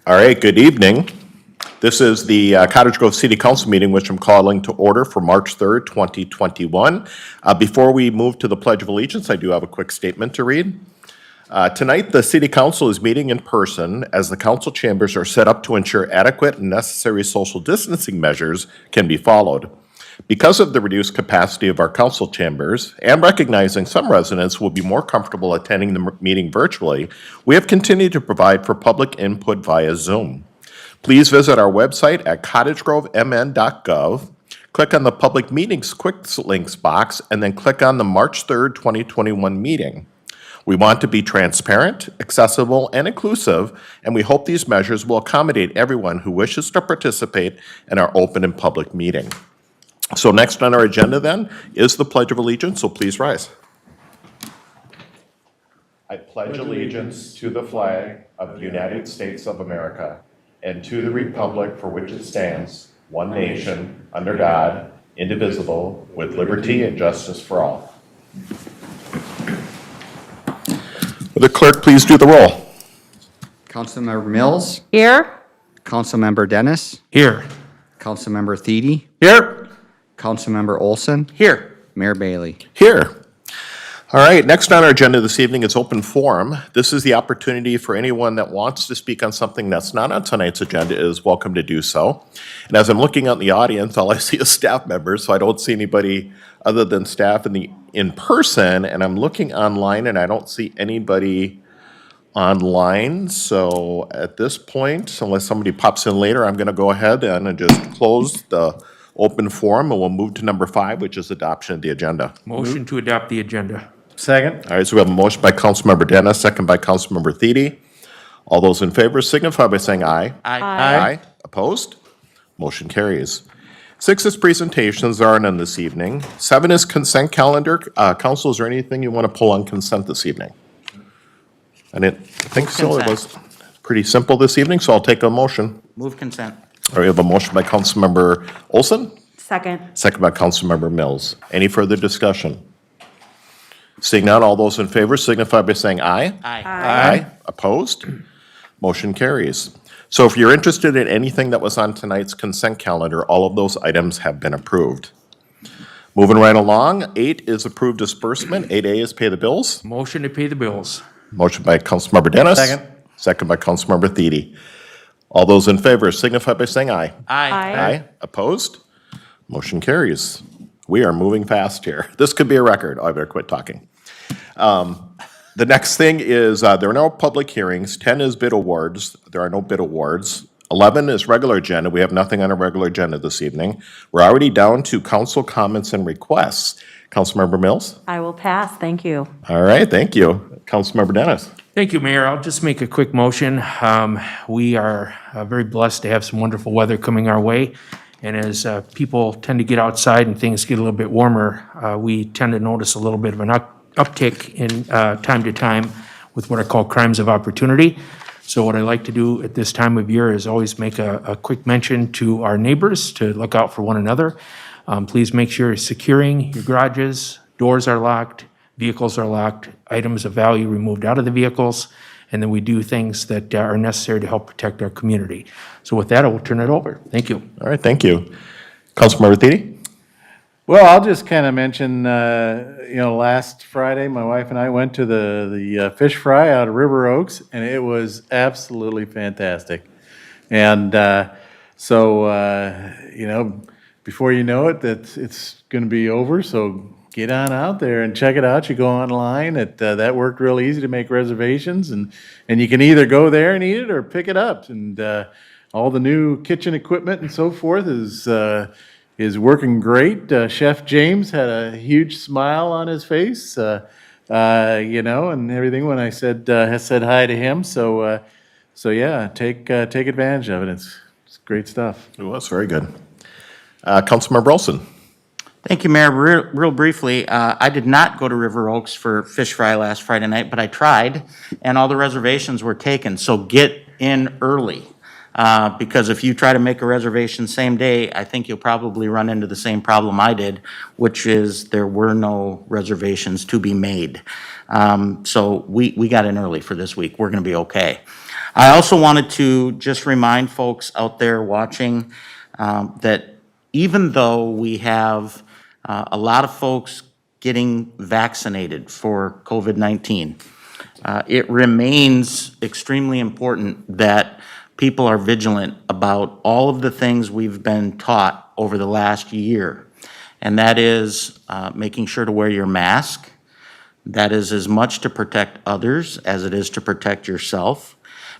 All right, good evening. This is the Cottage Grove City Council meeting, which I'm calling to order for March 3rd, 2021. Before we move to the Pledge of Allegiance, I do have a quick statement to read. Tonight, the City Council is meeting in person as the council chambers are set up to ensure adequate and necessary social distancing measures can be followed. Because of the reduced capacity of our council chambers and recognizing some residents will be more comfortable attending the meeting virtually, we have continued to provide for public input via Zoom. Please visit our website at cottagegrovemn.gov, click on the Public Meetings Quick Links box, and then click on the March 3rd, 2021 meeting. We want to be transparent, accessible, and inclusive, and we hope these measures will accommodate everyone who wishes to participate in our open and public meeting. So next on our agenda then is the Pledge of Allegiance, so please rise. I pledge allegiance to the flag of the United States of America and to the republic for which it stands, one nation, under God, indivisible, with liberty and justice for all. Will the clerk please do the roll? Councilmember Mills. Here. Councilmember Dennis. Here. Councilmember Thiede. Here. Councilmember Olson. Here. Mayor Bailey. Here. All right, next on our agenda this evening is open forum. This is the opportunity for anyone that wants to speak on something that's not on tonight's agenda is welcome to do so. And as I'm looking out in the audience, all I see is staff members, so I don't see anybody other than staff in person, and I'm looking online and I don't see anybody online. So at this point, unless somebody pops in later, I'm going to go ahead and just close the open forum, and we'll move to number 5, which is adoption of the agenda. Motion to adopt the agenda. Second. All right, so we have a motion by Councilmember Dennis, second by Councilmember Thiede. All those in favor signify by saying aye. Aye. Opposed? Motion carries. 6 is presentations, there are none this evening. 7 is consent calendar. Council, is there anything you want to pull on consent this evening? I didn't think so. It was pretty simple this evening, so I'll take a motion. Move consent. All right, we have a motion by Councilmember Olson, Second. second by Councilmember Mills. Any further discussion? Seeing none, all those in favor signify by saying aye. Aye. Opposed? Motion carries. So if you're interested in anything that was on tonight's consent calendar, all of those items have been approved. Moving right along, 8 is approved disbursement. 8A is pay the bills. Motion to pay the bills. Motion by Councilmember Dennis. Second. Second by Councilmember Thiede. All those in favor signify by saying aye. Aye. Opposed? Motion carries. We are moving fast here. This could be a record. Oh, I better quit talking. The next thing is there are no public hearings. 10 is bid awards. There are no bid awards. 11 is regular agenda. We have nothing on a regular agenda this evening. We're already down to council comments and requests. Councilmember Mills? I will pass. Thank you. All right, thank you. Councilmember Dennis? Thank you, Mayor. I'll just make a quick motion. We are very blessed to have some wonderful weather coming our way. And as people tend to get outside and things get a little bit warmer, we tend to notice a little bit of an uptick in time to time with what I call crimes of opportunity. So what I like to do at this time of year is always make a quick mention to our neighbors to look out for one another. Please make sure you're securing your garages, doors are locked, vehicles are locked, items of value removed out of the vehicles, and then we do things that are necessary to help protect our community. So with that, I will turn it over. Thank you. All right, thank you. Councilmember Thiede? Well, I'll just kind of mention, last Friday, my wife and I went to the fish fry out of River Oaks, and it was absolutely fantastic. And before you know it, it's going to be over, so get on out there and check it out. You go online. That worked real easy to make reservations, and you can either go there and eat it or pick it up. And all the new kitchen equipment and so forth is working great. Chef James had a huge smile on his face, and everything when I said hi to him. So yeah, take advantage of it. It's great stuff. It was very good. Councilmember Olson? Thank you, Mayor. Real briefly, I did not go to River Oaks for fish fry last Friday night, but I tried, and all the reservations were taken. So get in early. Because if you try to make a reservation same day, I think you'll probably run into the same problem I did, which is there were no reservations to be made. So we got in early for this week. We're going to be okay. I also wanted to just remind folks out there watching that even though we have a lot of folks getting vaccinated for COVID-19, it remains extremely important that people are vigilant about all of the things we've been taught over the last year. And that is making sure to wear your mask. That is as much to protect others as it is to protect yourself.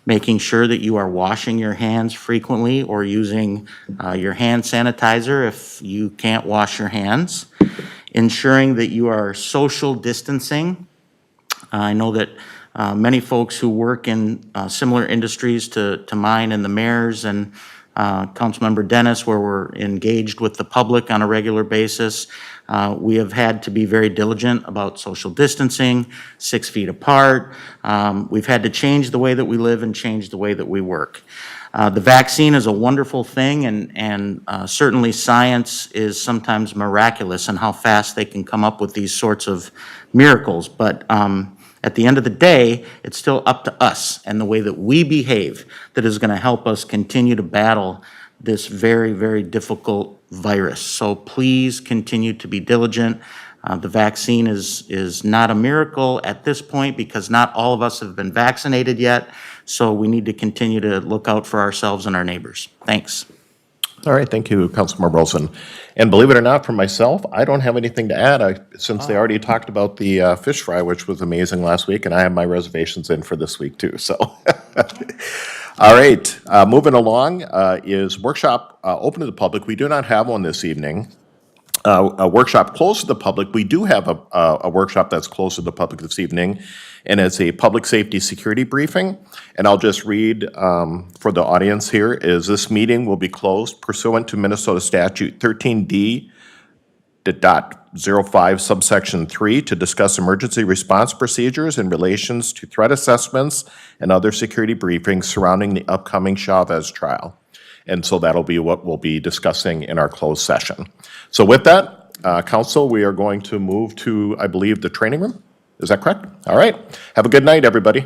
Making sure that you are washing your hands frequently or using your hand sanitizer if you can't wash your hands. Ensuring that you are social distancing. I know that many folks who work in similar industries to mine and the mayor's and Councilmember Dennis, where we're engaged with the public on a regular basis, we have had to be very diligent about social distancing, 6 feet apart. We've had to change the way that we live and change the way that we work. The vaccine is a wonderful thing, and certainly science is sometimes miraculous in how fast they can come up with these sorts of miracles. But at the end of the day, it's still up to us and the way that we behave that is going to help us continue to battle this very, very difficult virus. So please continue to be diligent. The vaccine is not a miracle at this point because not all of us have been vaccinated yet. So we need to continue to look out for ourselves and our neighbors. Thanks. All right, thank you, Councilmember Olson. And believe it or not, for myself, I don't have anything to add, since they already talked about the fish fry, which was amazing last week, and I have my reservations in for this week too, so. All right, moving along is workshop open to the public. We do not have one this evening. A workshop closed to the public. We do have a workshop that's closed to the public this evening, and it's a public safety security briefing. And I'll just read for the audience here is this meeting will be closed pursuant to Minnesota Statute 13D.05 subsection 3 to discuss emergency response procedures in relations to threat assessments and other security briefings surrounding the upcoming Chavez trial. And so that'll be what we'll be discussing in our closed session. So with that, Council, we are going to move to, I believe, the training room. Is that correct? All right. Have a good night, everybody.